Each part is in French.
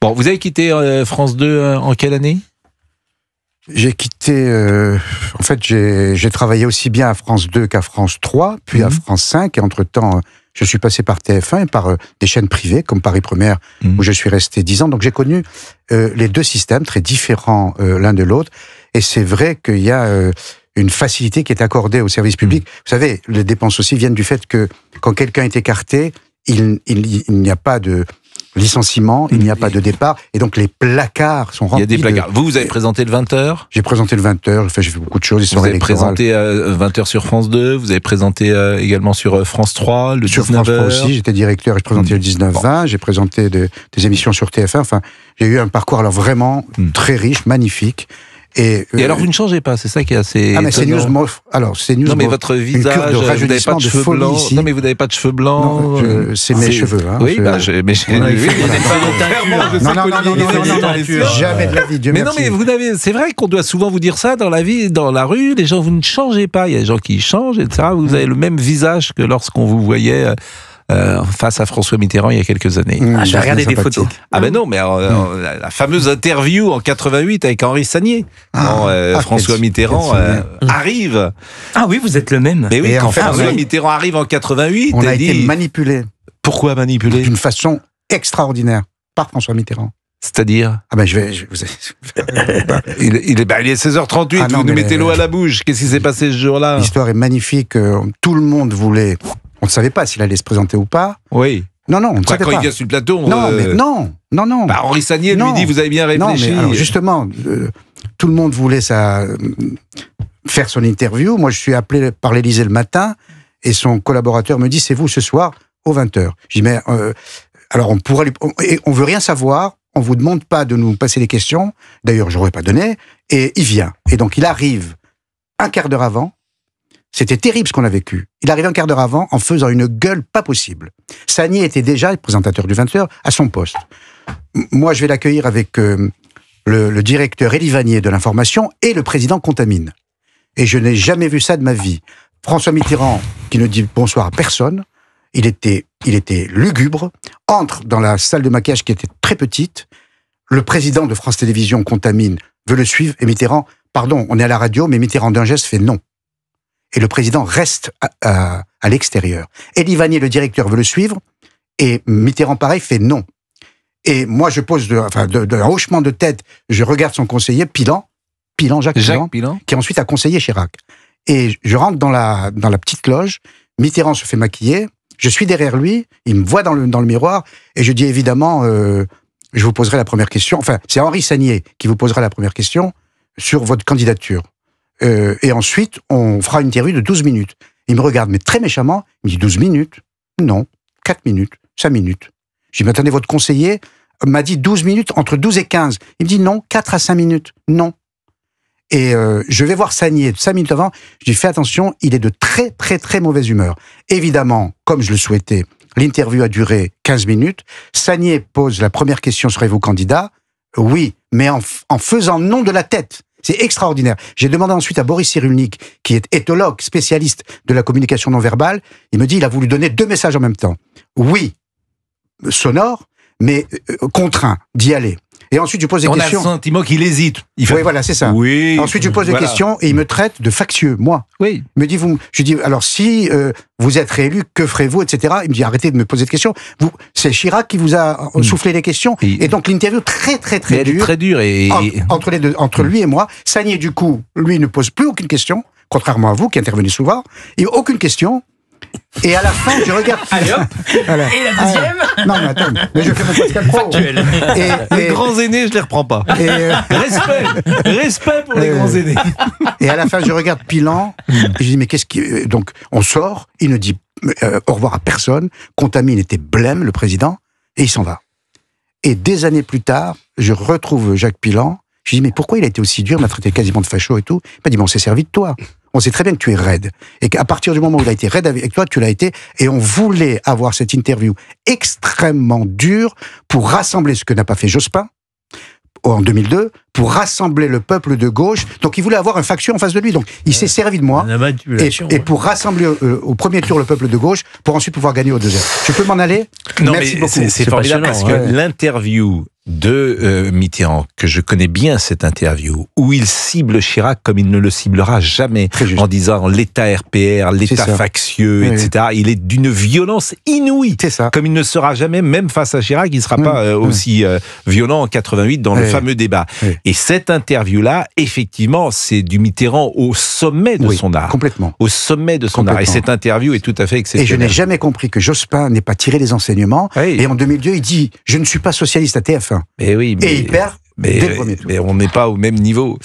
Bon, vous avez quitté France 2 en quelle année ? J'ai quitté... en fait, j'ai travaillé aussi bien à France 2 qu'à France 3, puis à France 5, et entre-temps, je suis passé par TF1 et par des chaînes privées, comme Paris Première, où je suis resté 10 ans. Donc j'ai connu les deux systèmes, très différents l'un de l'autre, et c'est vrai qu'il y a une facilité qui est accordée au service public. Vous savez, les dépenses aussi viennent du fait que quand quelqu'un est écarté, il n'y a pas de licenciement, il n'y a pas de départ, et donc les placards sont remplis. Il y a des placards. Vous avez présenté le 20h ? J'ai présenté le 20h, j'ai fait beaucoup de choses. Vous avez présenté 20h sur France 2, vous avez présenté également sur France 3, le 19h. Sur France 3 aussi, j'étais directeur et je présentais le 19-20, j'ai présenté des émissions sur TF1, enfin, j'ai eu un parcours alors vraiment très riche, magnifique. Et alors vous ne changez pas, c'est ça qui est assez. Ah mais c'est News. Alors c'est News. Non mais votre visage, vous n'avez pas de cheveux blancs. Ici. Non mais vous n'avez pas de cheveux blancs. C'est mes cheveux. Hein, oui, bah mais non, jamais de la vie. Dieu mais merci. non mais c'est vrai qu'on doit souvent vous dire ça dans la vie, dans la rue. Les gens, vous ne changez pas. Il y a des gens qui changent, etc. Vous avez le même visage que lorsqu'on vous voyait. Face à François Mitterrand il y a quelques années. J'ai regardé des photos. Ah ben non, mais la fameuse interview en 88 avec Henri Sagnier, quand François Mitterrand arrive. Ah oui, vous êtes le même. Mais oui, et quand en fait, François Mitterrand arrive en 88, on a été manipulé. Pourquoi manipulé ? D'une façon extraordinaire par François Mitterrand. C'est-à-dire ? Ah ben je vais vous il est 16h38, ah non, vous nous mettez l'eau à la bouche. Qu'est-ce qui s'est passé ce jour-là ? L'histoire est magnifique. Tout le monde voulait. On ne savait pas s'il allait se présenter ou pas. Oui. Non, on ne savait pas. Quand il vient sur le plateau, non. Bah, Henri Sagnier lui dit, vous avez bien réfléchi. Non, mais alors, justement, tout le monde voulait faire son interview. Moi, je suis appelé par l'Élysée le matin et son collaborateur me dit, c'est vous ce soir au 20h. Je dis, mais alors on veut rien savoir. On vous demande pas de nous passer les questions. D'ailleurs, je n'aurais pas donné. Et il vient. Et donc, il arrive un quart d'heure avant. C'était terrible ce qu'on a vécu. Il arrive un quart d'heure avant en faisant une gueule pas possible. Sagnier était déjà, le présentateur du 20h, à son poste. Moi, je vais l'accueillir avec le directeur Élie Vanier de l'information et le président Contamine. Et je n'ai jamais vu ça de ma vie. François Mitterrand, qui ne dit bonsoir à personne, il était lugubre, entre dans la salle de maquillage qui était très petite. Le président de France Télévisions, Contamine, veut le suivre et Mitterrand, pardon, on est à la radio, mais Mitterrand d'un geste fait non. Et le président reste à l'extérieur. Élie Vanier, le directeur, veut le suivre, et Mitterrand, pareil, fait non. Et moi, je pose d'un hochement de tête, je regarde son conseiller, Jacques Pilan, qui ensuite a conseillé Chirac. Et je rentre dans la petite loge, Mitterrand se fait maquiller, je suis derrière lui, il me voit dans le miroir, et je dis évidemment, je vous poserai la première question, enfin, c'est Henri Sagnier qui vous posera la première question sur votre candidature. Et ensuite, on fera une interview de 12 minutes. Il me regarde, mais très méchamment, il me dit 12 minutes ? Non, 4 minutes, 5 minutes. Je dis, mais attendez, votre conseiller m'a dit 12 minutes, entre 12 et 15. Il me dit non, 4 à 5 minutes, non. Et je vais voir Sagnier 5 minutes avant, je dis, fais attention, il est de très, très, très mauvaise humeur. Évidemment, comme je le souhaitais, l'interview a duré 15 minutes. Sagnier pose la première question, serez-vous candidat ? Oui, mais en faisant non de la tête. C'est extraordinaire. J'ai demandé ensuite à Boris Cyrulnik, qui est éthologue, spécialiste de la communication non verbale. Il me dit, il a voulu donner 2 messages en même temps. Oui, sonore, mais contraint d'y aller. Et ensuite, je pose des questions. On a le sentiment qu'il hésite. Oui, voilà, c'est ça. Oui. Ensuite, je pose des questions et il me traite de factieux, moi. Oui. Il me dit, je dis, alors si vous êtes réélu, que ferez-vous, etc. Il me dit, arrêtez de me poser de questions. C'est Chirac qui vous a soufflé les questions. Et donc, l'interview très, très, très dure. Elle est très dure. Entre les deux, entre lui et moi. Sagnier, du coup, lui ne pose plus aucune question, contrairement à vous qui intervenez souvent. Il aucune question. Et à la fin, je regarde. Allez hop. Voilà. Et la deuxième. Non, mais attends, mais je fais mon Pascal Pro. Factuel. Les grands aînés, je les reprends pas. Respect pour les grands aînés. Et à la fin, je regarde Pilan. Et je dis, mais qu'est-ce qui. Donc, on sort. Il ne dit au revoir à personne. Contamine était blême, le président. Et il s'en va. Et des années plus tard, je retrouve Jacques Pilan. Je dis, mais pourquoi il a été aussi dur, il m'a traité quasiment de facho et tout. Il m'a dit, on s'est servi de toi. On sait très bien que tu es raide. Et qu'à partir du moment où il a été raide avec toi, tu l'as été. Et on voulait avoir cette interview extrêmement dure pour rassembler ce que n'a pas fait Jospin en 2002, pour rassembler le peuple de gauche. Donc il voulait avoir un faction en face de lui. Donc il s'est servi de moi et pour rassembler au premier tour le peuple de gauche pour ensuite pouvoir gagner au deuxième. Je peux m'en aller? Non, Merci mais beaucoup. c'est formidable parce que l'interview de Mitterrand, que je connais bien cette interview, où il cible Chirac comme il ne le ciblera jamais, en disant l'État RPR, l'État factieux, etc. Il est d'une violence inouïe, comme il ne sera jamais, même face à Chirac, il ne sera pas aussi violent en 88 dans le fameux débat. Et cette interview-là, effectivement, c'est du Mitterrand au sommet de son art. Complètement. Au sommet de son art. Et cette interview est tout à fait exceptionnelle. Et je n'ai jamais compris que Jospin n'ait pas tiré les enseignements. Et en 2002, il dit « Je ne suis pas socialiste à TF1 ». Mais oui, et il perd dès le premier tour. Mais on n'est pas au même niveau.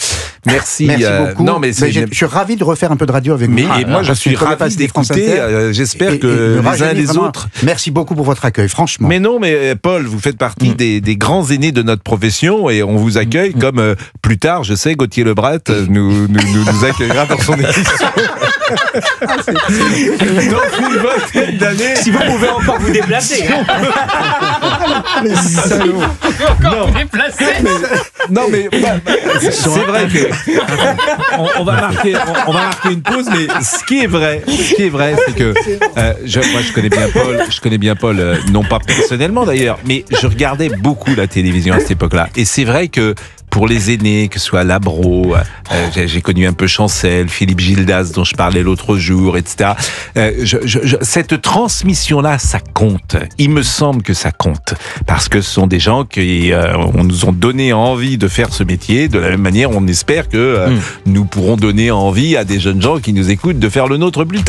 Merci. Merci beaucoup. Non, mais je suis ravi de refaire un peu de radio avec vous. Et moi, je suis ravi d'écouter. J'espère que les uns et les autres. Merci beaucoup pour votre accueil, franchement. Mais non, mais Paul, vous faites partie des grands aînés de notre profession et on vous accueille comme plus tard, je sais, Gauthier Lebret nous accueillera dans son émission. Dans une vingtaine d'années. Si vous pouvez encore vous déplacer. Les salauds. Non, mais c'est vrai que on va marquer une pause, mais ce qui est vrai, c'est que moi je connais bien Paul, non pas personnellement d'ailleurs, mais je regardais beaucoup la télévision à cette époque-là, et c'est vrai que pour les aînés, que ce soit Labro, j'ai connu un peu Chancel, Philippe Gildas dont je parlais l'autre jour, etc. Cette transmission-là, ça compte. Il me semble que ça compte. Parce que ce sont des gens qui nous ont donné envie de faire ce métier. De la même manière, on espère que nous pourrons donner envie à des jeunes gens qui nous écoutent de faire le nôtre plus tard.